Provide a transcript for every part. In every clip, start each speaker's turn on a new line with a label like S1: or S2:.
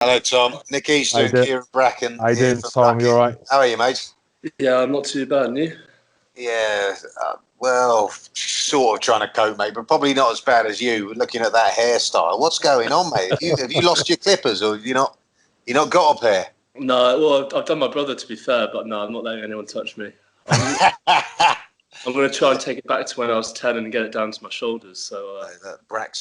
S1: Hello, Tom. Nick Easter and Kyran Bracken.
S2: I did, Tom. You're right.
S1: How are you, mate?
S3: Yeah, I'm not too bad, and you?
S1: Yeah, well, sort of trying to cope, mate, but probably not as bad as you. Looking at that hairstyle, what's going on, mate? Have you lost your clippers, or have you not got up hair?
S3: No, well, I've done my brother, to be fair, but no, I'm not letting anyone touch me. I'm going to try and take it back to when I was 10 and get it down to my shoulders. So,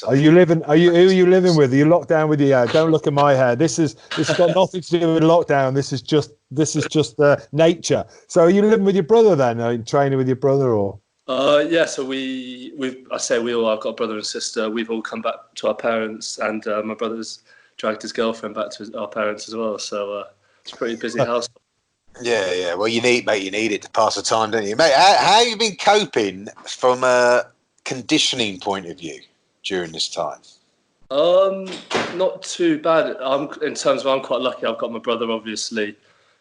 S2: Are you living? Who are you living with? Are you locked down with your hair? Don't look at my hair. This has got nothing to do with lockdown. This is just nature. So, are you living with your brother then? Are you training with your brother, or?
S3: Yeah. So I've got a brother and sister. We've all come back to our parents, and my brother's dragged his girlfriend back to our parents as well. So it's a pretty busy house.
S1: Yeah. Well, you need it to pass the time, don't you, mate? How have you been coping from a conditioning point of view during this time?
S3: Not too bad. In terms of, I'm quite lucky. I've got my brother, obviously,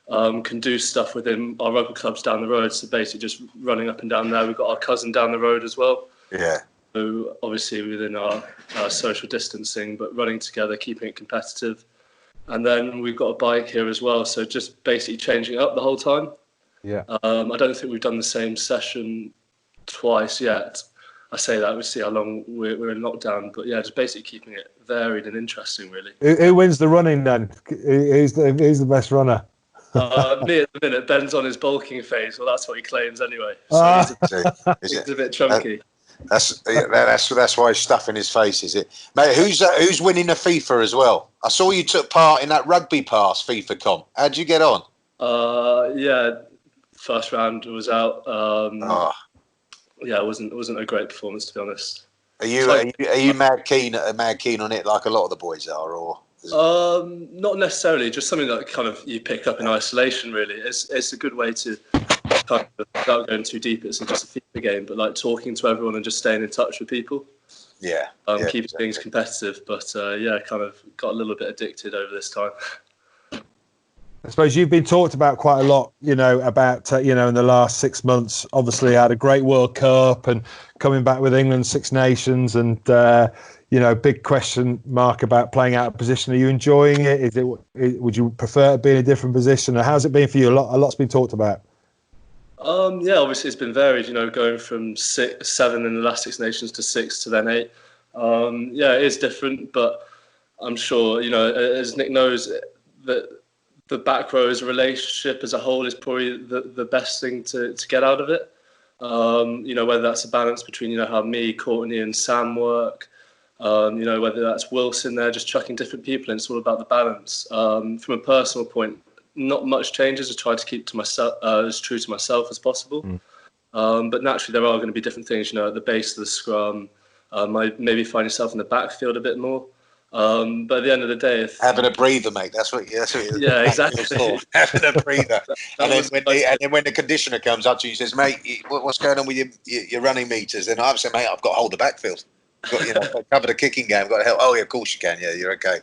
S3: can do stuff within our rugby clubs down the road. So basically, just running up and down there. We've got our cousin down the road as well.
S1: Yeah.
S3: So obviously within our social distancing, but running together, keeping it competitive. And then we've got a bike here as well. So just basically changing it up the whole time.
S2: Yeah.
S3: I don't think we've done the same session twice yet. I say that, we'll see how long we're in lockdown. But yeah, just basically keeping it varied and interesting, really.
S2: Who wins the running then? Who's the best runner?
S3: Me at the minute. Ben's on his bulking phase. Well, that's what he claims anyway. So he's a bit chunky.
S1: That's why he's stuffing his face, is it, mate? Who's winning the FIFA as well? I saw you took part in that Rugby Pass FIFA comp. How'd you get on?
S3: Yeah, first round was out. Yeah, it wasn't a great performance, to be honest.
S1: Are you mad keen on it like a lot of the boys are, or?
S3: Not necessarily. Just something that kind of you pick up in isolation. Really, it's a good way to, kind of, without going too deep, it's just a FIFA game, but like talking to everyone and just staying in touch with people.
S1: Yeah.
S3: Keeping things competitive, but kind of got a little bit addicted over this time.
S2: I suppose you've been talked about quite a lot, in the last 6 months. Obviously, had a great World Cup and coming back with England Six Nations, and big question mark about playing out of position. Are you enjoying it? Would you prefer to be in a different position? Or how's it been for you? A lot's been talked about.
S3: Yeah, obviously it's been varied. Going from 7 in the last Six Nations to 6 to then 8. Yeah, it is different, but I'm sure as Nick knows that the back row's relationship as a whole is probably the best thing to get out of it. Whether that's a balance between how me, Courtney, and Sam work. Whether that's Wilson there, just chucking different people in. It's all about the balance. From a personal point, not much changes. I try to keep to myself as true to myself as possible. But naturally, there are going to be different things. At the base of the scrum, maybe find yourself in the backfield a bit more. But at the end of the day,
S1: having a breather, mate. That's what
S3: yeah, exactly.
S1: Having a breather, and then when the conditioner comes up to you, says, "Mate, what's going on with your running meters?" Then I say, "Mate, I've got to hold the backfield. I've got cover the kicking game. I've got to help." Oh yeah, of course you can. Yeah, you're okay.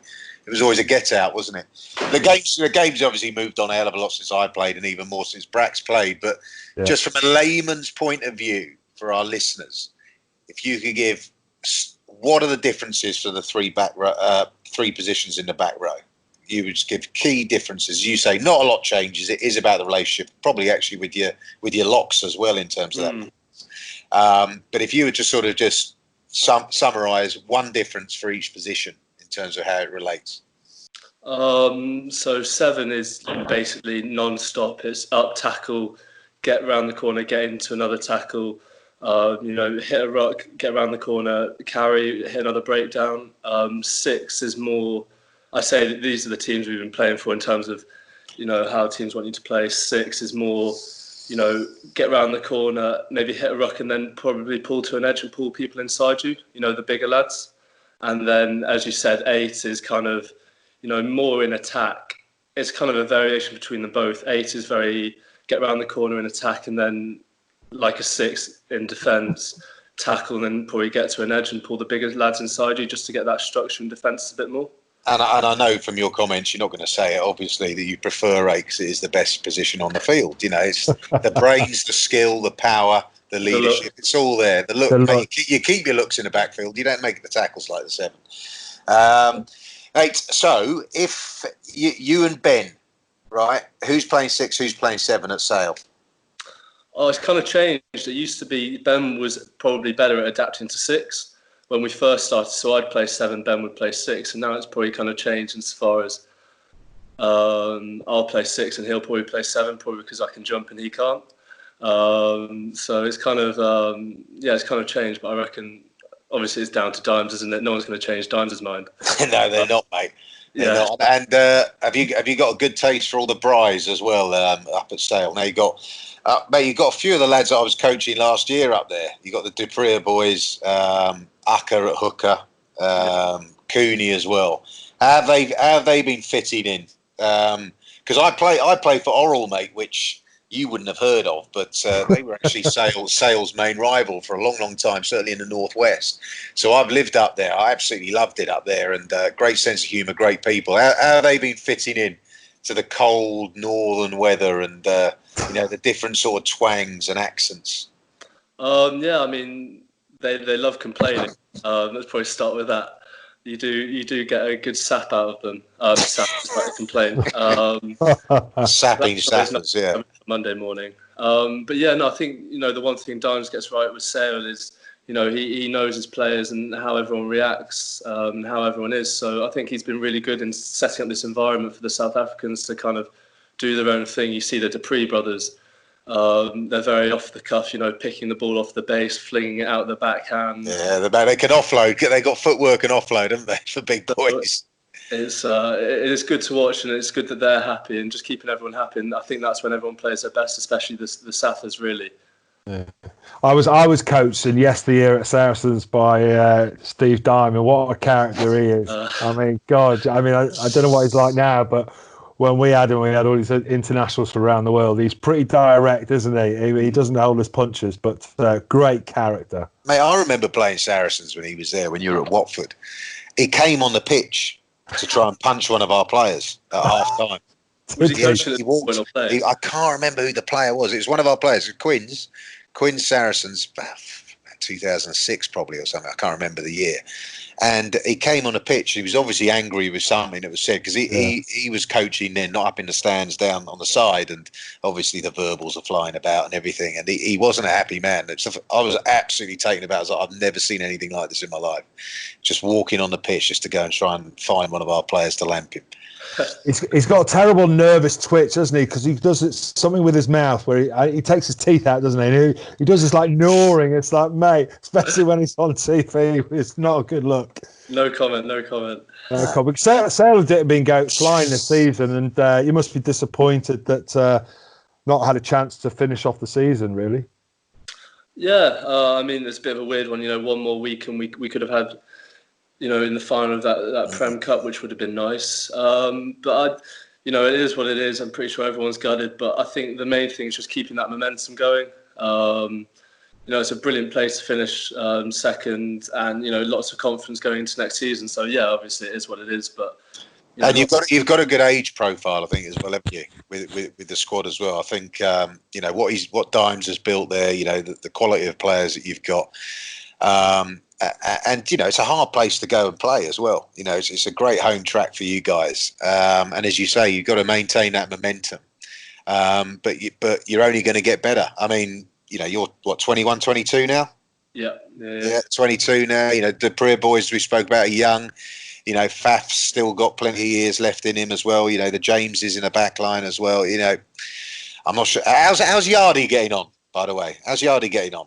S1: It was always a get out, wasn't it? The game's obviously moved on a hell of a lot since I played, and even more since Brack's played. But just from a layman's point of view, for our listeners, if you could give, what are the differences for the three positions in the back row? You would give key differences. You say not a lot changes. It is about the relationship, probably actually with your locks as well in terms of that. But if you were to sort of just summarise one difference for each position in terms of how it relates.
S3: So 7 is basically non-stop. It's up, tackle, get around the corner, get into another tackle. Hit a ruck, get around the corner, carry, hit another breakdown. 6 is more, I say that these are the teams we've been playing for in terms of, how teams want you to play. 6 is more, get around the corner, maybe hit a ruck and then probably pull to an edge and pull people inside you, the bigger lads. And then, as you said, 8 is kind of, more in attack. It's kind of a variation between them both. 8 is very get around the corner and attack, and then like a 6 in defence, tackle, and then probably get to an edge and pull the bigger lads inside you just to get that structure in defence a bit more.
S1: And I know from your comments, you're not going to say it, obviously, that you prefer 8 because it is the best position on the field. It's the brains, the skill, the power, the leadership. It's all there. The look. You keep your looks in the backfield. You don't make the tackles like the 7. Right, so if you and Ben, right, who's playing 6, who's playing 7 at Sale?
S3: Oh, it's kind of changed. It used to be Ben was probably better at adapting to 6 when we first started. So I'd play 7, Ben would play 6, and now it's probably kind of changed as far as I'll play 6 and he'll probably play 7, probably because I can jump and he can't. So it's kind of it's kind of changed. But I reckon obviously it's down to Dimes, isn't it? No one's going to change Dimes' mind.
S1: No, they're not, mate. They're not. And have you got a good taste for all the Bries as well up at Sale? Now you got. Mate, you've got a few of the lads that I was coaching last year up there. You got the Dupree boys, Acker at hooker, Cooney as well. How have they been fitting in? Because I play for Oral, mate, which you wouldn't have heard of, but they were actually Sale's main rival for a long, long time, certainly in the northwest. So I've lived up there. I absolutely loved it up there, and great sense of humour, great people. How have they been fitting in to the cold northern weather and the different sort of twangs and accents?
S3: I mean, they love complaining. Let's probably start with that. You do get a good sap out of them. Sap is like a complaint.
S1: Sapping sappers, yeah.
S3: Monday morning. But yeah, no, I think the one thing Dimes gets right with Sale is he knows his players and how everyone reacts, how everyone is. So I think he's been really good in setting up this environment for the South Africans to kind of do their own thing. You see the Dupree brothers. They're very off the cuff, picking the ball off the base, flinging it out the backhand.
S1: Yeah, they can offload. They got footwork and offload, haven't they, for big boys?
S3: It is good to watch, and it's good that they're happy and just keeping everyone happy. And I think that's when everyone plays their best, especially the Sathers, really.
S2: Yeah. I was coached in yesteryear at Saracens by Steve Diamond. What a character he is! I mean, God, I don't know what he's like now, but when we had him, we had all these internationals from around the world. He's pretty direct, isn't he? He doesn't hold his punches, but great character.
S1: Mate, I remember playing Saracens when he was there, when you were at Watford. He came on the pitch to try and punch one of our players at half time. He walked. I can't remember who the player was. It was one of our players, Quins Saracens, 2006 probably or something. I can't remember the year. And he came on a pitch. He was obviously angry with something that was said because he was coaching then, not up in the stands, down on the side, and obviously the verbals are flying about and everything. And he wasn't a happy man. I was absolutely taken aback. I've never seen anything like this in my life. Just walking on the pitch just to go and try and find one of our players to lamp him.
S2: He's got a terrible nervous twitch, doesn't he? Because he does something with his mouth where he takes his teeth out, doesn't he? He does this like gnawing. It's like, mate, especially when he's on TV, it's not a good look.
S3: No comment.
S2: Sale have been flying this season, and you must be disappointed that not had a chance to finish off the season, really.
S3: Yeah, I mean, it's a bit of a weird one. One more week, and we could have had. In the final of that Prem Cup, which would have been nice. But it is what it is. I'm pretty sure everyone's gutted, but I think the main thing is just keeping that momentum going. It's a brilliant place to finish second, and lots of confidence going into next season. So yeah, obviously it is what it is. But
S1: and you've got a good age profile, I think, as well, haven't you, with the squad as well. I think what Dimes has built there. The quality of players that you've got. And it's a hard place to go and play as well. It's a great home track for you guys. And as you say, you've got to maintain that momentum. But you're only going to get better. I mean, you're what, 21, 22 now?
S3: Yeah,
S1: 22 now. The Dupree boys we spoke about are young. Faf's still got plenty of years left in him as well. The James is in the back line as well. I'm not sure. How's Yardy getting on, by the way? How's Yardy getting on?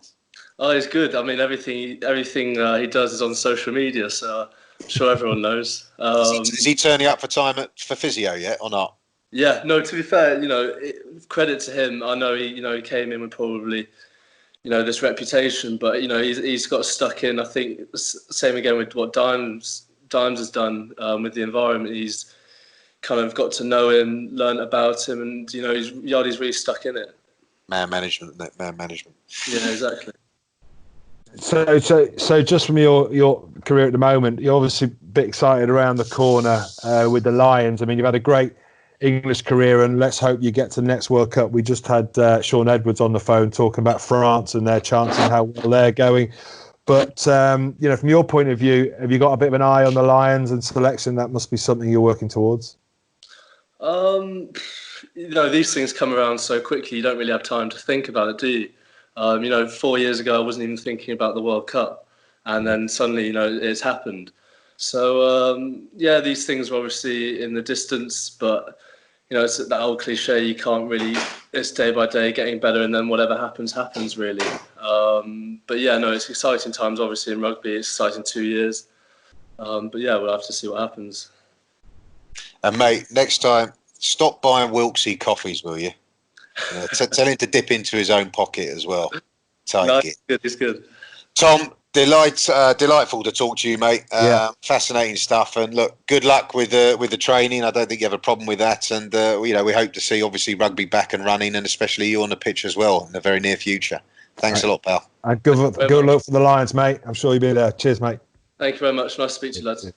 S3: Oh, he's good. I mean, everything he does is on social media, so I'm sure everyone knows.
S1: Is he turning up for physio yet or not?
S3: Yeah, no. To be fair, credit to him. I know he came in with probably this reputation, but he's got stuck in. I think same again with what Dimes has done with the environment. He's kind of got to know him, learn about him, and Yardy's really stuck in it. Man management. Yeah, exactly.
S2: So just from your career at the moment, you're obviously a bit excited around the corner with the Lions. I mean, you've had a great English career, and let's hope you get to the next World Cup. We just had Sean Edwards on the phone talking about France and their chances and how well they're going. But you know, from your point of view, have you got a bit of an eye on the Lions and selection? That must be something you're working towards.
S3: You know, these things come around so quickly. You don't really have time to think about it, do you? You know, 4 years ago, I wasn't even thinking about the World Cup, and then suddenly, you know, it's happened. So yeah, these things are obviously in the distance, but you know, it's that old cliche. You can't really. It's day by day, getting better, and then whatever happens, happens. Really. But yeah, no, it's exciting times. Obviously, in rugby, it's exciting 2 years. But yeah, we'll have to see what happens.
S1: And mate, next time, stop buying Wilksy coffees, will you? Tell him to dip into his own pocket as well. Take it.
S3: Good, it's good.
S1: Tom, delightful to talk to you, mate. Fascinating stuff. And look, good luck with the training. I don't think you have a problem with that. And you know, we hope to see obviously rugby back and running, and especially you on the pitch as well in the very near future. Thanks a lot, pal.
S2: And good luck for the Lions, mate. I'm sure you'll be there. Cheers, mate.
S3: Thank you very much. Nice to speak to you, lads.